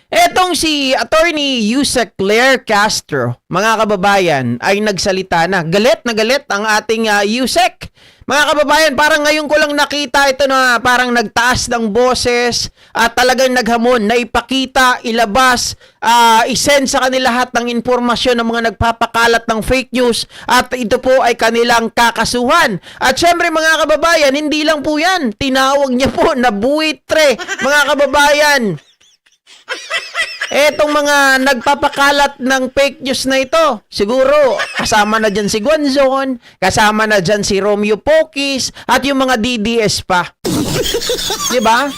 Etong si Attorney Yusek Claire Castro, mga kababayan, ay nagsalita na. Galit na galit ang ating Yusek. Mga kababayan, parang ngayon ko lang nakita ito na parang nagtaas ng boses at talagang naghamon na ipakita, ilabas, isend sa kanila lahat ng impormasyon ng mga nagpapakalat ng fake news at ito po ay kanilang kakasuhan. At syempre mga kababayan, hindi lang po yan. Tinawag niya po na buitre, mga kababayan. Etong mga nagpapakalat ng fake news na ito, siguro kasama na dyan si Guanzon, kasama na dyan si Romeo Poquis, at yung mga DDS pa. Diba?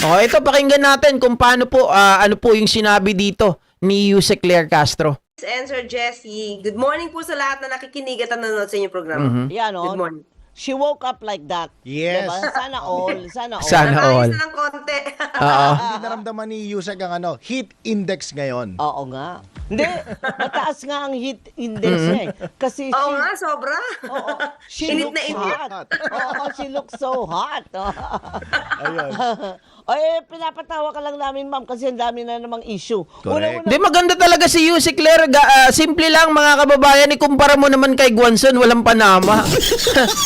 O, ito pakinggan natin kung paano po, ano po yung sinabi dito ni Yusek Claire Castro. And Sir Jesse, good morning po sa lahat na nakikinig at nanonood sa inyong programa. Yan, no? Good morning. She woke up like that. Yes. Diba? Sana all. Sana all. Sana all. Nakayos na ng konti. Oo. Hindi naramdaman ni Yusek ang heat index ngayon. Oo nga. Hindi, mataas nga ang heat index niya eh. Kasi Oo nga, sobra. Oo, she Init looks na init. hot. Oo, she looks so hot. Ayun. Ay, pinapatawa ka lang namin, ma'am, kasi ang dami na namang issue. Correct. Di maganda talaga si Yusek Claire. Simple lang mga kababayan, ikumpara mo naman kay Guanzon, walang panama.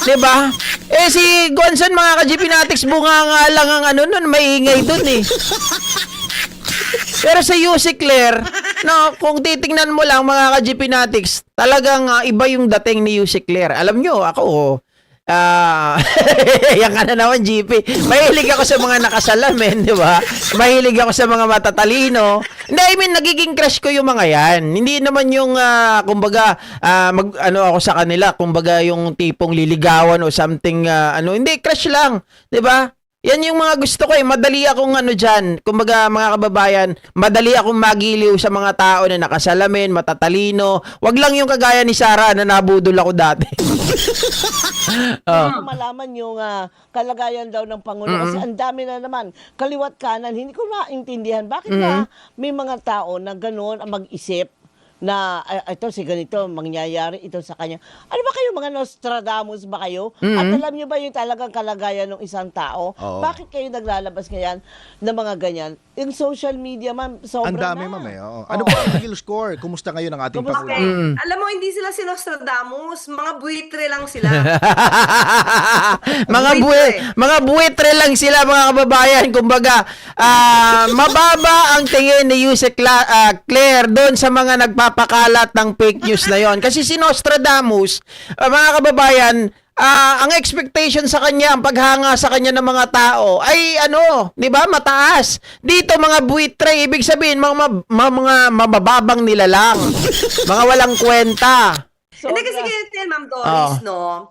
Diba? Eh si Guanzon, mga ka-GP Natics, bunga nga lang ang ano nun, maingay dun eh. Pero sa Yusek Claire, no, kung titingnan mo lang mga ka-GP Natics, talagang iba yung dating ni Yusek Claire. Alam nyo, ako, yan ka na naman, GP. Mahilig ako sa mga nakasalamin, di ba? Mahilig ako sa mga matatalino. Hindi, I mean, nagiging crush ko yung mga yan. Hindi naman yung, kumbaga, ano ako sa kanila, kumbaga yung tipong liligawan o something, hindi, crush lang, di ba? Yan yung mga gusto ko eh. Madali akong dyan. Kumbaga mga kababayan, madali akong magiliw sa mga tao na nakasalamin, matatalino. Wag lang yung kagaya ni Sarah na nabudol ako dati. Hindi ko malaman yung kalagayan daw ng Pangulo kasi ang dami na naman. Kaliwat kanan, hindi ko maintindihan. Bakit na may mga tao na gano'n ang mag-isip na ito si ganito mangyayari ito sa kanya. Ano ba kayo, mga Nostradamus ba kayo? At alam niyo ba yung talagang kalagayan ng isang tao? Oo. Bakit kayo naglalabas ngayon ng mga ganyan? Yung social media, ma'am, sobra Ang dami, na. ma'am eh. Oo. Ano po ang real score? Kumusta ngayon ang ating Kumusta? Pangulo? Okay. Alam mo, hindi sila si Nostradamus. Mga buitre lang sila. mga buitre lang sila mga kababayan. Kumbaga, mababa ang tingin ni Yusek Claire doon sa mga nagpapakalat ng fake news na yon. Kasi si Nostradamus, mga kababayan, ang expectation sa kanya, ang paghanga sa kanya ng mga tao ay di ba, mataas. Dito mga buitre, ibig sabihin mga mabababang nila lang. Mga walang kwenta. Hindi kasi ganito yan, Ma'am Doris, no?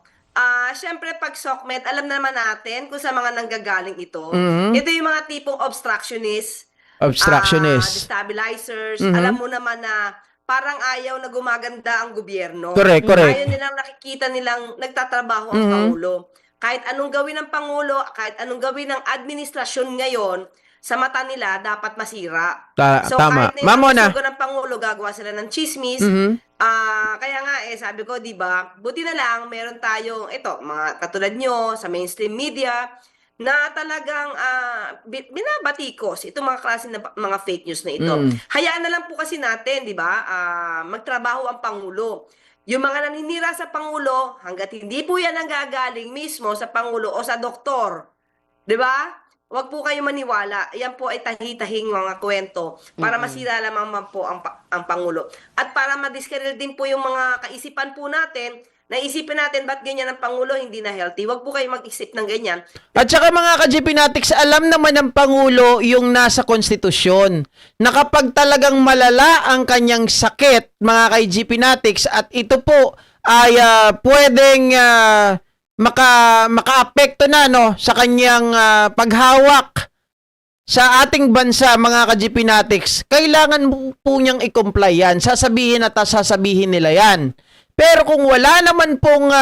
Siyempre, pag SOCMED, alam naman natin kung sa mga nanggagaling ito. Ito yung mga tipong obstructionist, destabilizers. Alam mo naman na parang ayaw na gumaganda ang gobyerno. Correct. Ayaw nilang nakikita nilang nagtatrabaho ang Pangulo. Kahit anong gawin ng Pangulo, kahit anong gawin ng administrasyon ngayon, sa mata nila, dapat masira. So, tama. kahit Mamo na. ng Pangulo, gagawa sila ng chismis. Kaya nga, sabi ko, di ba, buti na lang, meron tayong, mga katulad nyo, sa mainstream media, na talagang binabatikos itong mga klase ng mga fake news na ito. Hayaan na lang po kasi natin, di ba, magtrabaho ang Pangulo. Yung mga naninira sa Pangulo, hanggat hindi po yan nanggagaling mismo sa Pangulo o sa doktor, di ba? Huwag po kayo maniwala. Yan po ay tahi-tahing mga kwento para masira lamang po ang Pangulo. At para madiskaril din po yung mga kaisipan po natin, naisipin natin ba't ganyan ang Pangulo, hindi na healthy. Huwag po kayo mag-isip ng ganyan. At saka mga ka-GP Natics, alam naman ng Pangulo yung nasa konstitusyon na kapag talagang malala ang kanyang sakit, mga ka-GP Natics, at ito po ay pwedeng maka-apekto na sa kanyang paghawak sa ating bansa, mga ka-GP Natics, kailangan po niyang i-comply yan. Sasabihin at sasabihin nila yan. Pero kung wala naman pong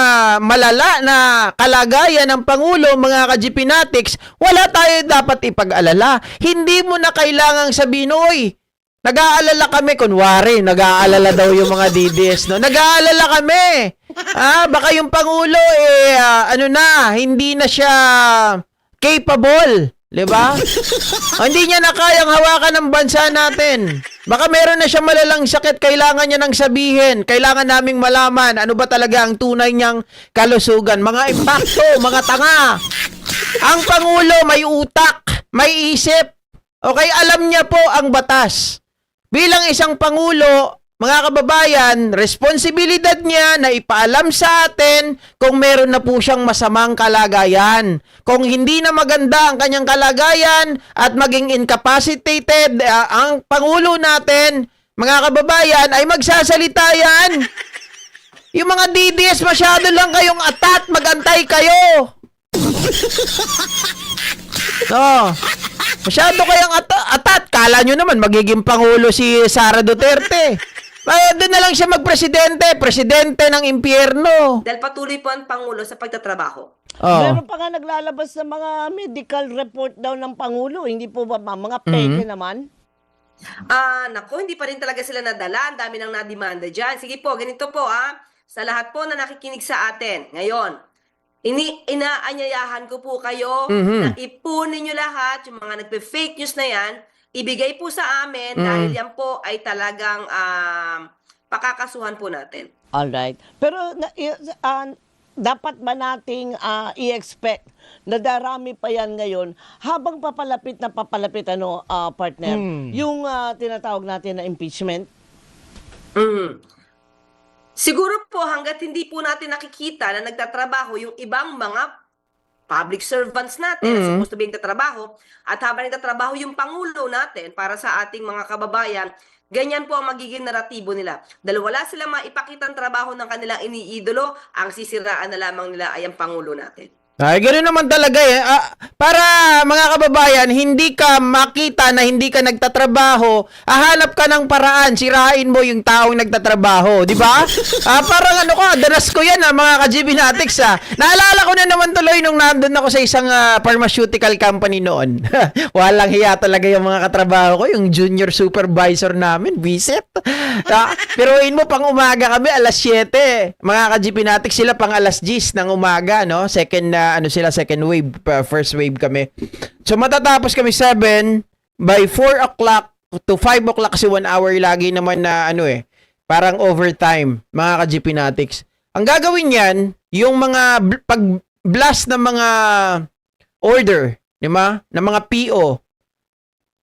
malala na kalagayan ng Pangulo, mga ka-GP Natics, wala tayo dapat ipag-alala. Hindi mo na kailangang sabihin, oy, nag-aalala kami. Kunwari, nag-aalala daw yung mga DDS, no? Nag-aalala kami. Baka yung Pangulo, hindi na siya capable 'Di ba? Hindi niya na kayang hawakan ng bansa natin. Baka meron na siya malalang sakit, kailangan niya nang sabihin. Kailangan naming malaman ano ba talaga ang tunay niyang kalusugan. Mga impakto, mga tanga. Ang Pangulo may utak, may isip. Okay, alam niya po ang batas. Bilang isang Pangulo, mga kababayan, responsibilidad niya na ipaalam sa atin kung meron na po siyang masamang kalagayan. Kung hindi na maganda ang kanyang kalagayan at maging incapacitated ang Pangulo natin, mga kababayan, ay magsasalita yan. Yung mga DDS, masyado lang kayong atat, magantay kayo. No. Masyado kayong atat. Kala nyo naman, magiging Pangulo si Sara Duterte. Doon na lang siya magpresidente, presidente ng impyerno. Dahil patuloy po ang Pangulo sa pagtatrabaho. Oh. Meron pa nga naglalabas ng mga medical report daw ng Pangulo. Hindi po ba mga peke naman? Naku, hindi pa rin talaga sila nadala. Ang dami nang nademanda dyan. Sige po, ganito po sa lahat po na nakikinig sa atin ngayon, inaanyayahan ko po kayo na ipunin nyo lahat, yung mga nagpe-fake news na yan, ibigay po sa amin dahil yan po ay talagang pakakasuhan po natin. Alright. Pero dapat ba nating i-expect na darami pa yan ngayon habang papalapit partner, yung tinatawag natin na impeachment? Siguro po hanggat hindi po natin nakikita na nagtatrabaho yung ibang mga public servants natin na supposed to be nagtatrabaho at habang nagtatrabaho yung Pangulo natin para sa ating mga kababayan, ganyan po ang magiging naratibo nila. Dahil wala silang maipakitang trabaho ng kanilang iniidolo, ang sisiraan na lamang nila ay ang Pangulo natin. Ay, ganoon naman talaga eh. Para mga kababayan, hindi ka makita na hindi ka nagtatrabaho, hahanap ka ng paraan, sirain mo yung taong nagtatrabaho, di ba? Parang danas ko yan mga ka-GBnatics Naalala ko na naman tuloy nung nandun ako sa isang pharmaceutical company noon. Walang hiya talaga yung mga katrabaho ko, yung junior supervisor namin, visit. Piruin mo, pang umaga kami, alas 7. Mga ka-GBnatics sila pang alas 10 ng umaga, no? Second wave, first wave kami. So matatapos kami 7, by 4 o'clock to 5 o'clock kasi 1 hour lagi naman na parang overtime, mga ka-GPnatics. Ang gagawin yan, yung mga pag-blast ng mga order, di ba? Ng mga PO,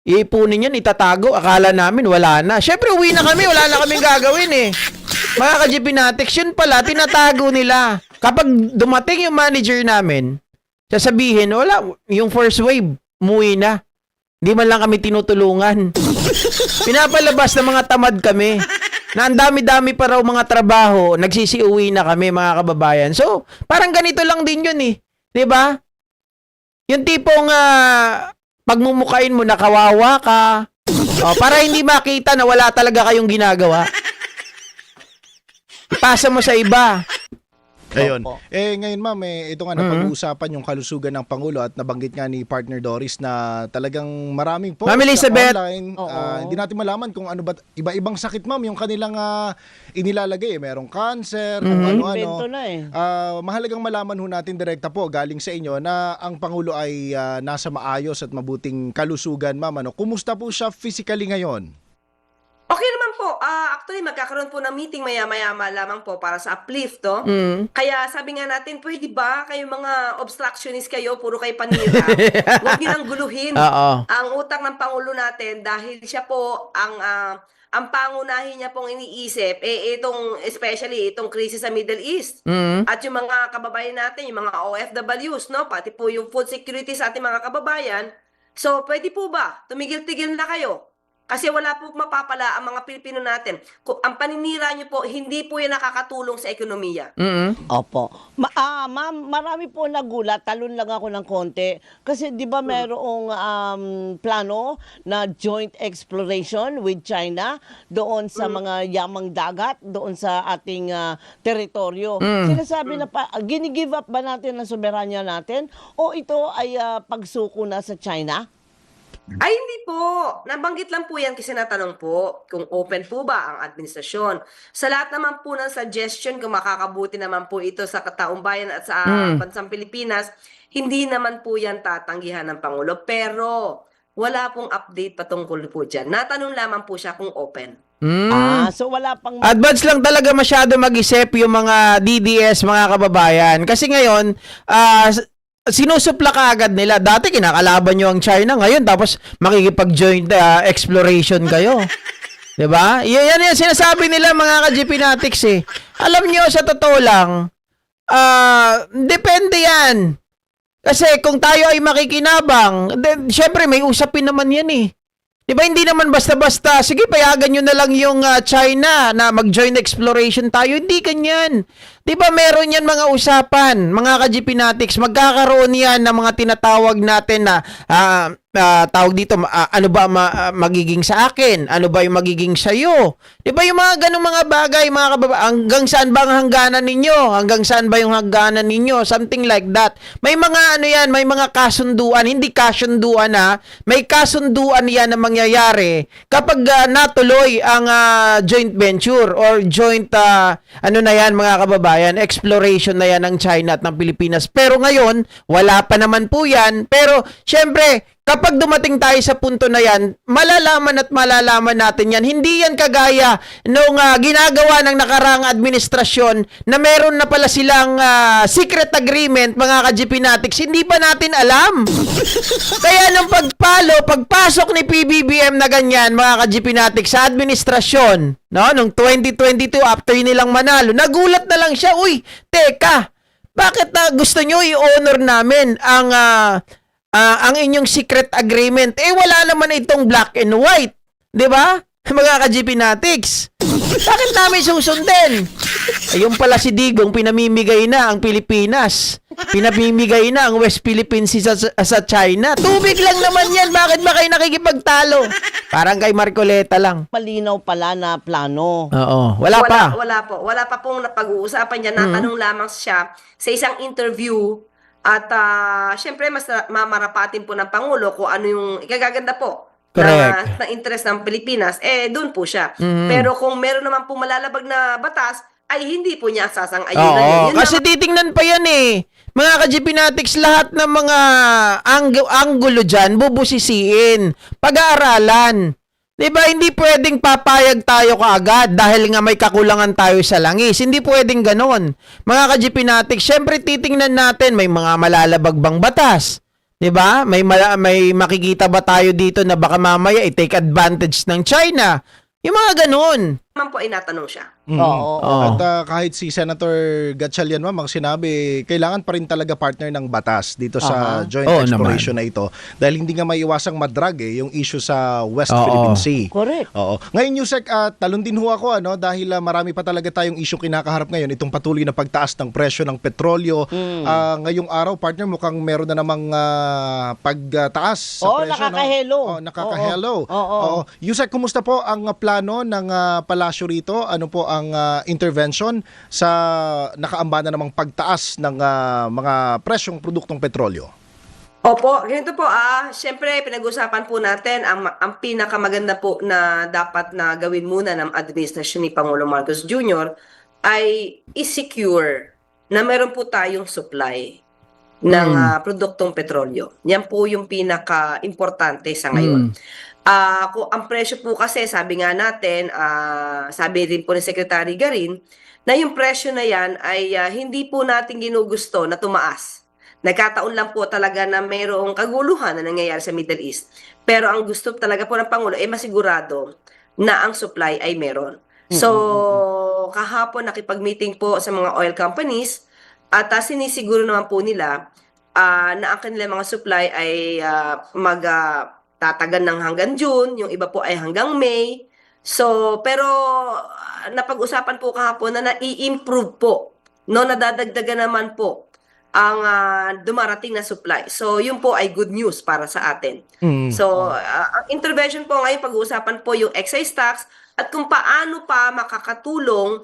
iipunin yan, itatago, akala namin wala na. Syempre uwi na kami, wala na kaming gagawin Mga ka-GPnatics, yun pala, tinatago nila. Kapag dumating yung manager namin, sasabihin, wala, yung first wave, umuwi na. Hindi man lang kami tinutulungan. Pinapalabas na mga tamad kami. Na ang dami-dami pa raw mga trabaho, nagsisiuwi na kami, mga kababayan. So, parang ganito lang din yun Diba? Yung tipong pagmumukain mo na kawawa ka, para hindi makita na wala talaga kayong ginagawa. Ipasa mo sa iba. Ayun. Ngayon ma'am, ito nga napag-uusapan yung kalusugan ng Pangulo at nabanggit nga ni partner Doris na talagang maraming post Ma'am Elizabeth. online. Hindi natin malaman kung ano ba, iba-ibang sakit ma'am yung kanilang inilalagay. Merong cancer, kung ano-ano. Invento na Mahalagang malaman ho natin direkta po galing sa inyo na ang Pangulo ay nasa maayos at mabuting kalusugan ma'am. Kumusta po siya physically ngayon? Okay naman po. Actually, magkakaroon po ng meeting maya-maya lamang po para sa uplift, Kaya sabi nga natin, pwede ba kayo mga obstructionist kayo, puro kayo panira? Huwag niyo nang guluhin ang utak ng Pangulo natin dahil siya po ang pangunahin niya pong iniisip, especially itong krisis sa Middle East. At yung mga kababayan natin, yung mga OFWs, pati po yung food security sa ating mga kababayan. So, pwede po ba? Tumigil-tigil na kayo. Kasi wala po mapapala ang mga Pilipino natin. Ang paninira niyo po, hindi po yan nakakatulong sa ekonomiya. Opo. Ma'am, marami po nagulat. Talon lang ako ng konti. Kasi di ba merong plano na joint exploration with China doon sa mga yamang dagat, doon sa ating teritoryo. Sinasabi na gini-give up ba natin ang soberanya natin? O ito ay pagsuko na sa China? Ay, hindi po. Nabanggit lang po yan kasi natanong po kung open po ba ang administrasyon. Sa lahat naman po ng suggestion, kung makakabuti naman po ito sa kataong bayan at sa bansang Pilipinas, hindi naman po yan tatanggihan ng Pangulo. Pero wala pong update patungkol po dyan. Natanong lamang po siya kung open. So wala pang Advance lang talaga masyado mag-isip yung mga DDS, mga kababayan. Kasi ngayon, sinusupla ka agad nila. Dati kinakalaban nyo ang China, ngayon tapos makikipag-joint exploration kayo. 'Di ba? Yan yung sinasabi nila mga ka-GP Natics eh. Alam nyo, sa totoo lang, depende yan. Kasi kung tayo ay makikinabang, then, syempre may usapin naman yan eh. Di ba hindi naman basta-basta, sige payagan nyo na lang yung China na mag-join exploration tayo. Hindi ganyan. Di ba meron yan mga usapan, mga ka-GP Natics, magkakaroon yan ng mga tinatawag natin na tawag dito, ano ba magiging sa akin? Ano ba yung magiging sa'yo? Di ba yung mga ganong mga bagay, mga kababayan, hanggang saan ba ang hangganan ninyo? Hanggang saan ba yung hangganan ninyo? Something like that. May mga ano yan, may mga kasunduan, hindi kasunduan may kasunduan yan na mangyayari kapag natuloy ang joint venture or joint, ano na yan mga kababayan, exploration na yan ng China at ng Pilipinas. Pero ngayon, wala pa naman po yan. Pero, syempre, kapag dumating tayo sa punto na yan, malalaman at malalaman natin yan. Hindi yan kagaya nung ginagawa ng nakaraang administrasyon na meron na pala silang secret agreement, mga ka-GP Natics, hindi pa natin alam. Kaya nung pagpasok ni PBBM na ganyan, mga ka-GP Natics, sa administrasyon, no, nung 2022, after nilang manalo, nagulat na lang siya, uy, teka, bakit gusto nyo i-honor namin ang inyong secret agreement? Eh, wala naman itong black and white. 'Di ba? Mga ka-GP Natics. Bakit namin susundin? Ayun pala si Digong, pinamimigay na ang Pilipinas. Pinamimigay na ang West Philippines sa China. Tubig lang naman yan. Bakit ba kayo nakikipagtalo? Parang kay Marcoleta lang. malinaw pala na plano. Oo. Wala pa. Wala po. Wala pa pong napag-uusapan yan. Natanong lamang siya sa isang interview. At syempre, mas mamarapatin po ng Pangulo kung ano yung ikagaganda po Correct. na interest ng Pilipinas, doon po siya. Pero kung meron naman po malalabag na batas, ay hindi po niya sasang-ayunan yun. Oo, Yun kasi naman- titingnan pa yan eh. Mga ka-GP Natics, lahat ng mga anggulo dyan, bubusisiin, pag-aaralan. Diba, hindi pwedeng papayag tayo kaagad dahil nga may kakulangan tayo sa langis. Hindi pwedeng ganon. Mga ka-GP Natics, syempre titingnan natin, may mga malalabag bang batas. Diba? May makikita ba tayo dito na baka mamaya i-take advantage ng China? Yung mga ganon. naman po ay natanong siya. Oo. Oo. At kahit si Senator Gatchalian ma'am ang sinabi, kailangan pa rin talaga partner ng batas dito sa joint Oo exploration na ito. Dahil hindi nga maiwasang madrag yung issue sa West Oo. Philippine Sea. Correct. Oo. Ngayon, Yusek, talon din ho ako dahil marami pa talaga tayong issue kinakaharap ngayon, itong patuloy na pagtaas ng presyo ng petrolyo. Ngayong araw, partner, mukhang meron na namang pagtaas sa Oo, presyo. nakakahelo. No? Nakakahelo. Oo. Yusek, kumusta po ang plano ng palasyo rito? Ano po ang intervention sa nakaambana namang pagtaas ng mga presyong produktong petrolyo? Opo, ganito po syempre pinag-usapan po natin ang pinakamaganda po na dapat na gawin muna ng administrasyon ni Pangulo Marcos Jr. ay i-secure na meron po tayong supply ng produktong petrolyo. Yan po yung pinaka-importante sa ngayon. Kung ang presyo po kasi, sabi nga natin, sabi rin po ni Secretary Garin, na yung presyo na yan ay hindi po natin ginugusto na tumaas. Nagkataon lang po talaga na mayroong kaguluhan na nangyayari sa Middle East. Pero ang gusto talaga po ng Pangulo ay masigurado na ang supply ay meron. So, kahapon nakipag-meeting po sa mga oil companies at sinisiguro naman po nila na ang kanilang mga supply ay tatagan ng hanggang June, yung iba po ay hanggang May. So, pero napag-usapan po kahapon na nai-improve po, no, nadadagdagan naman po ang dumarating na supply. So, yun po ay good news para sa atin. So, ang intervention po ngayon, pag-uusapan po yung excise tax at kung paano pa makakatulong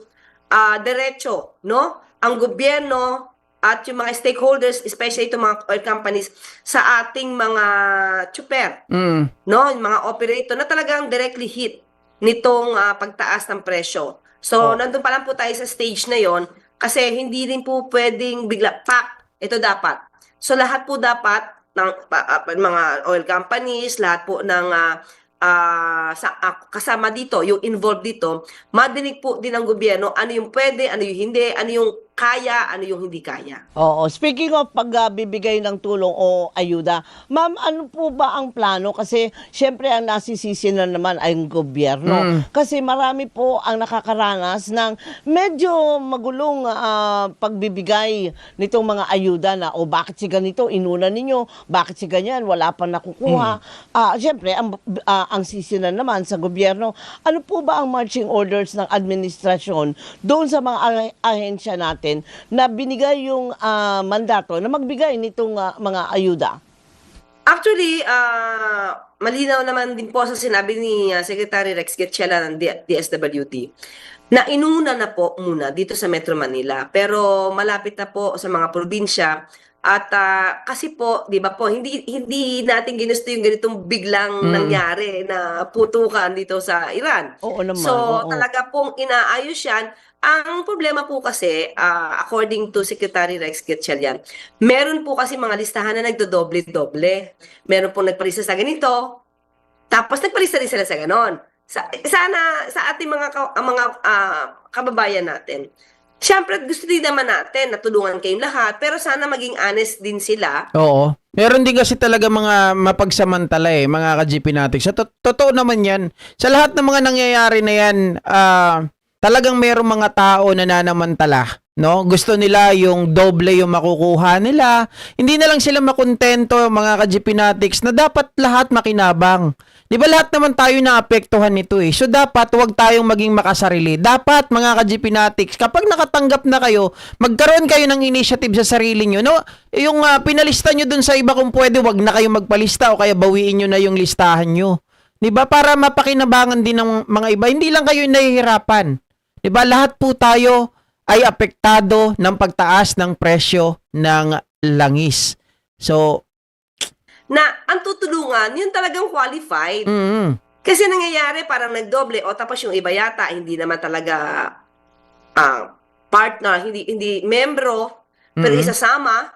diretso, no, ang gobyerno at yung mga stakeholders, especially itong mga oil companies, sa ating mga tsuper, Mm. no? Yung mga operator na talagang directly hit nitong pagtaas ng presyo. So, nandun pa lang po tayo sa stage na yon kasi hindi rin po pwedeng bigla, pak, ito dapat. So, lahat po dapat ng mga oil companies, lahat po ng kasama dito, yung involved dito, madinig po din ng gobyerno ano yung pwede, ano yung hindi, ano yung kaya, ano yung hindi kaya. Oo. Speaking of pagbibigay ng tulong o ayuda, ma'am, ano po ba ang plano? Kasi syempre ang nasisisi na naman ay ang gobyerno. Kasi marami po ang nakakaranas ng medyo magulong pagbibigay nitong mga ayuda na o bakit si ganito inuna ninyo, bakit si ganyan wala pa nakukuha. Syempre ang sisi na naman sa gobyerno. Ano po ba ang marching orders ng administrasyon doon sa mga ahensya natin na binigay yung mandato na magbigay nitong mga ayuda? Actually, malinaw naman din po sa sinabi ni Secretary Rex Gatchela ng DSWD na inuna na po muna dito sa Metro Manila. Pero malapit na po sa mga probinsya. At kasi po, di ba po, hindi natin ginusto yung ganitong biglang nangyari na putukan dito sa Iran. Oo naman. So, oo. talaga pong inaayos yan. Ang problema po kasi, according to Secretary Rex Gatchalian, meron po kasi mga listahan na nagdodoble-doble. Meron po nagpalista sa ganito, tapos nagpalista rin sila sa ganon. Sana sa ating mga kababayan natin, siyempre, gusto din naman natin na tulungan kayong lahat, pero sana maging honest din sila. Oo. Meron din kasi talaga mga mapagsamantala mga ka-GP natin. Sa totoo naman yan. Sa lahat ng mga nangyayari na yan, talagang merong mga tao na nanamantala. No? Gusto nila yung doble yung makukuha nila. Hindi na lang sila makontento, mga ka-GP natics, na dapat lahat makinabang. Di ba lahat naman tayo naapektuhan nito So dapat wag tayong maging makasarili. Dapat mga ka-GP natics, kapag nakatanggap na kayo, magkaroon kayo ng initiative sa sarili nyo. No? Yung pinalista nyo dun sa iba kung pwede, wag na kayong magpalista o kaya bawiin nyo na yung listahan nyo. Di ba? Para mapakinabangan din ng mga iba. Hindi lang kayo nahihirapan. Di ba? Lahat po tayo ay apektado ng pagtaas ng presyo ng langis. So, Na ang tutulungan, yun talagang qualified. Kasi nangyayari parang nagdoble o tapos yung iba yata hindi naman talaga partner, hindi membro, pero isasama.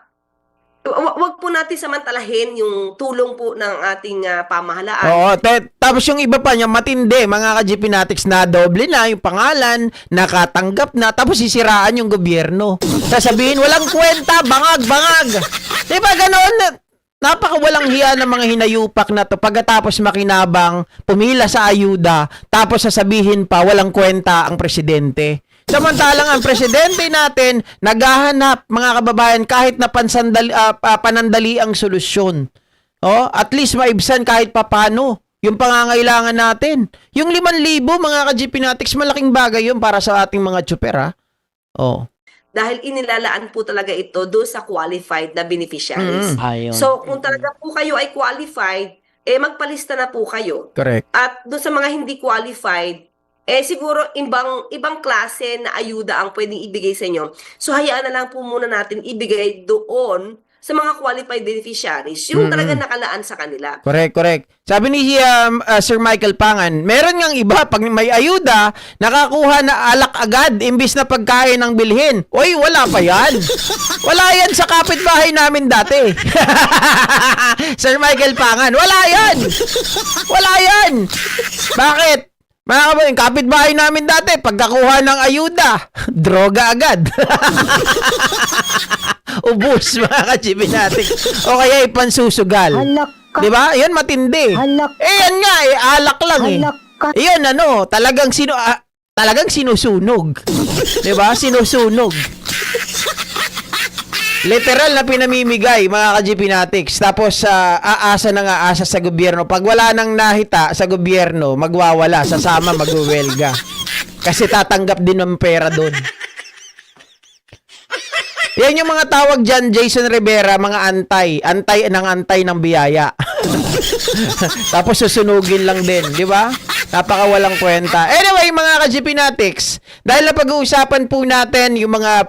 Wag po natin samantalahin yung tulong po ng ating pamahalaan. oo, tapos yung iba pa niya matindi, mga ka-GP natics, na doble na yung pangalan, nakatanggap na, tapos sisiraan yung gobyerno. Sasabihin, walang kwenta, bangag. Diba ganon? Napakawalang hiya ng mga hinayupak na to pagkatapos makinabang, pumila sa ayuda, tapos sasabihin pa walang kwenta ang presidente. Samantalang ang presidente natin naghahanap, mga kababayan, kahit na panandali ang solusyon. At least maibsan kahit papano yung pangangailangan natin. Yung 5,000, mga ka-GP natics, malaking bagay yun para sa ating mga tsuper, Dahil inilalaan po talaga ito doon sa qualified na beneficiaries. Ayun. So, kung talaga po kayo ay qualified, magpalista na po kayo. Correct. At doon sa mga hindi qualified, siguro ibang klase na ayuda ang pwedeng ibigay sa inyo. So, hayaan na lang po muna natin ibigay doon sa mga qualified beneficiaries, yung talaga nakalaan sa kanila. Correct. Sabi ni Sir Michael Pangan, meron ngang iba, pag may ayuda, nakakuha na alak agad, imbis na pagkain ang bilhin. Oy, wala pa yan. Wala yan sa kapitbahay namin dati. Sir Michael Pangan, wala yan. Bakit? Mga kabayan, kapitbahay namin dati, pagkakuha ng ayuda, droga agad. Ubus, mga ka-GP natin. O kaya ipansusugal. Diba? Yan matindi. Yan nga, alak lang Yan talagang sinusunog. Diba? Sinusunog. Literal na pinamimigay, mga ka-GP natics. Tapos aasa na nga asa sa gobyerno. Pag wala nang nahita sa gobyerno, magwawala, sasama, magwewelga. Kasi tatanggap din ng pera doon. Yan yung mga tawag dyan, Jason Rivera, mga antay ng biyaya. Tapos susunugin lang din, di ba? Napakawalang kwenta. Anyway, mga ka-GP natics, dahil na pag-uusapan po natin yung mga